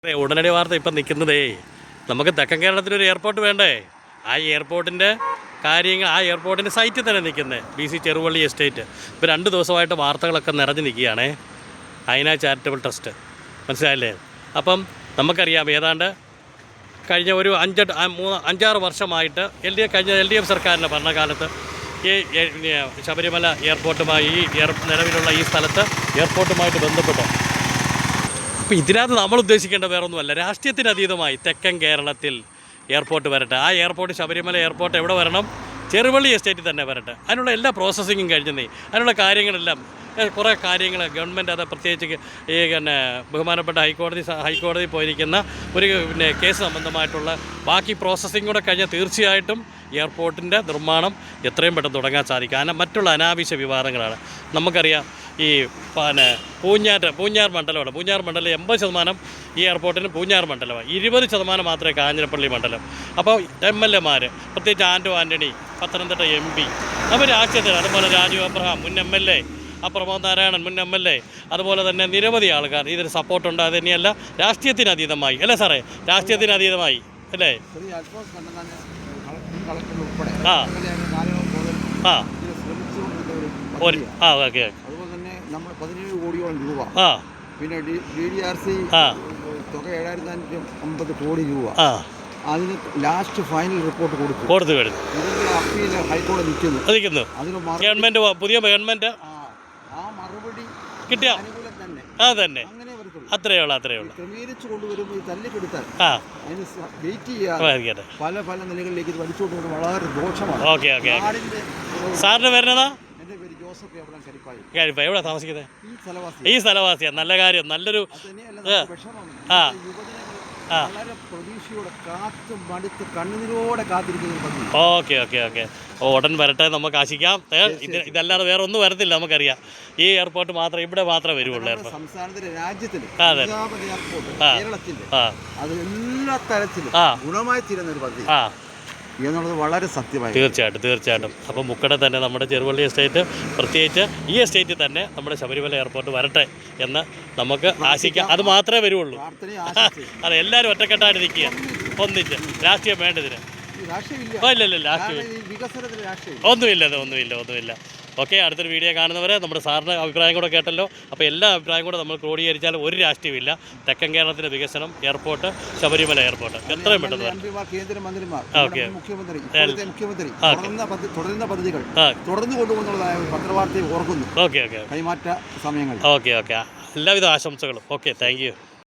ഉടനടി വാർത്ത ഇപ്പം നിൽക്കുന്നതേ നമുക്ക് തെക്കൻ കേരളത്തിലൊരു എയർപോർട്ട് വേണ്ടേ? ആ എയർപോർട്ടിൻ്റെ കാര്യങ്ങൾ ആ എയർപോർട്ടിൻ്റെ സൈറ്റിൽ തന്നെ നിൽക്കുന്നത് BC ചെറുവള്ളി എസ്റ്റേറ്റ്. ഇപ്പോൾ 2 ദിവസമായിട്ട് വാർത്തകളൊക്കെ നിറഞ്ഞു നിൽക്കുകയാണേ. അയിന ചാരിറ്റബിൾ ട്രസ്റ്റ്, മനസ്സിലായില്ലേ? അപ്പം നമുക്കറിയാം ഏതാണ്ട് കഴിഞ്ഞ ഒരു 5-6 വർഷമായിട്ട് LDF സർക്കാരിൻ്റെ ഭരണകാലത്ത് ഈ ശബരിമല എയർപോർട്ടുമായി നിലവിലുള്ള ഈ സ്ഥലത്ത് എയർപോർട്ടുമായിട്ട് ബന്ധപ്പെട്ട് അപ്പോൾ ഇതിനകത്ത് നമ്മൾ ഉദ്ദേശിക്കേണ്ട വേറൊന്നുമല്ല, രാഷ്ട്രീയത്തിനതീതമായി തെക്കൻ കേരളത്തിൽ എയർപോർട്ട് വരട്ടെ. ആ എയർപോർട്ട് ശബരിമല എയർപോർട്ട് എവിടെ വരണം? ചെറുവള്ളി എസ്റ്റേറ്റിൽ തന്നെ വരട്ടെ. അതിനുള്ള എല്ലാ പ്രോസസ്സിങ്ങും കഴിഞ്ഞതേ. അതിനുള്ള കാര്യങ്ങളെല്ലാം കുറേ കാര്യങ്ങൾ ഗവൺമെൻറ് അത് പ്രത്യേകിച്ച് ഈ ബഹുമാനപ്പെട്ട ഹൈക്കോടതി പോയിരിക്കുന്ന ഒരു കേസ് സംബന്ധമായിട്ടുള്ള ബാക്കി പ്രോസസ്സിങ് കൂടെ കഴിഞ്ഞാൽ തീർച്ചയായിട്ടും എയർപോർട്ടിൻ്റെ നിർമ്മാണം എത്രയും പെട്ടെന്ന് തുടങ്ങാൻ സാധിക്കും. കാരണം മറ്റുള്ള അനാവശ്യ വിവാദങ്ങളാണ്. നമുക്കറിയാം ഈ പൂഞ്ഞാർ മണ്ഡലമാണ്. പൂഞ്ഞാർ മണ്ഡലം 80% ഈ എയർപോർട്ടിന് പൂഞ്ഞാർ മണ്ഡലമാണ്. 20% മാത്രമേ കാഞ്ഞിരപ്പള്ളി മണ്ഡലം. അപ്പോൾ MLA മാർ, പ്രത്യേകിച്ച് ആൻ്റണി, പത്തനംതിട്ട MP, അവർ രാഷ്ട്രീയത്തിൽ, അതുപോലെ രാജു അബ്രഹാം മുൻ MLA, പ്രമോദ് നാരായണൻ മുൻ MLA, അതുപോലെ തന്നെ നിരവധി ആൾക്കാർ ഇതിന് സപ്പോർട്ടുണ്ട്. അത് തന്നെയല്ല, രാഷ്ട്രീയത്തിനതീതമായി അല്ലേ സാറേ? രാഷ്ട്രീയത്തിനതീതമായി അല്ലേ? ആ ആ ഓക്കെ. അതുപോലെ തന്നെ നമ്മൾ 17 കോടിയോളം രൂപ, പിന്നെ DDRC തുക 7,550 കോടി രൂപ, അതിന് ലാസ്റ്റ് ഫൈനൽ റിപ്പോർട്ട് കൊടുത്തു. അപ്പീൽ ഹൈക്കോടതി നിൽക്കുന്നു. ഗവൺമെന്റ്, പുതിയ ഗവൺമെന്റ് ആ മറുപടി കിട്ടിയ തന്നെ തന്നെ അത്രയേ ഉള്ളൂ. ക്രമീകരിച്ചു കൊണ്ടുവരുമ്പോൾ ഈ തല്ലിക്കെടുത്താൽ അതിന് വെയിറ്റ് ചെയ്യാതെ പല നിലകളിലേക്ക് ഇത് വലിച്ചുകൊണ്ട് വളരെ ദോഷമാണ്. ഓക്കെ. സാറിന് വരുന്നതാ? എൻ്റെ പേര് ജോസഫ് എവിടെ കരിപ്പായി. എവിടെ താമസിക്കുന്നത്? ഈ സ്ഥലവാസിയാണ്. നല്ല കാര്യം, നല്ലൊരു വളരെ പ്രതീക്ഷയോടെ കണ്ണുനീരോടെ കാത്തിരിക്കുന്ന. ഓക്കെ. ഉടൻ വരട്ടെ, നമുക്ക് ആശിക്കാം. ഇതല്ലാതെ വേറെ ഒന്നും വരത്തില്ല. നമുക്കറിയാം ഈ എയർപോർട്ട് മാത്രം ഇവിടെ മാത്രമേ വരുള്ളൂ. സംസ്ഥാനത്തിലെ, രാജ്യത്തിൽ കേരളത്തിൽ അത് എല്ലാ തരത്തിലും ഗുണമായി തീരുന്ന ഒരു പദ്ധതി എന്നുള്ളത് വളരെ സത്യമായി. തീർച്ചയായിട്ടും. അപ്പോൾ മുക്കടെ തന്നെ നമ്മുടെ ചെറുവള്ളി എസ്റ്റേറ്റ്, പ്രത്യേകിച്ച് ഈ എസ്റ്റേറ്റിൽ തന്നെ നമ്മുടെ ശബരിമല എയർപോർട്ട് വരട്ടെ എന്ന് നമുക്ക് ആശിക്കാം. അത് മാത്രമേ വരുള്ളൂ. അതെ, എല്ലാവരും ഒറ്റക്കെട്ടായിട്ട് നിൽക്കുക, ഒന്നിച്ച്. രാഷ്ട്രീയം വേണ്ടതിന് ഇല്ല. ഒന്നുമില്ല. ഓക്കെ, അടുത്തൊരു വീഡിയോ കാണുന്നവരെ നമ്മുടെ സാറിൻ്റെ അഭിപ്രായം കൂടെ കേട്ടല്ലോ. അപ്പോൾ എല്ലാ അഭിപ്രായം കൂടെ നമ്മൾ ക്രോഡീകരിച്ചാൽ ഒരു രാഷ്ട്രീയമില്ല. തെക്കൻ കേരളത്തിൻ്റെ വികസനം, എയർപോർട്ട്, ശബരിമല എയർപോർട്ട് എത്രയും പെട്ടെന്ന്. കേന്ദ്രമന്ത്രിമാർ, മുഖ്യമന്ത്രി തുടരുന്ന പദ്ധതികൾ തുടർന്നു കൊണ്ടുപോകുന്നതായ പത്രവാർത്തയെ ഓർക്കുന്നു. ഓക്കെ. കൈമാറ്റ സമയങ്ങൾ. ഓക്കെ. എല്ലാവിധ ആശംസകളും. Okay, thank you.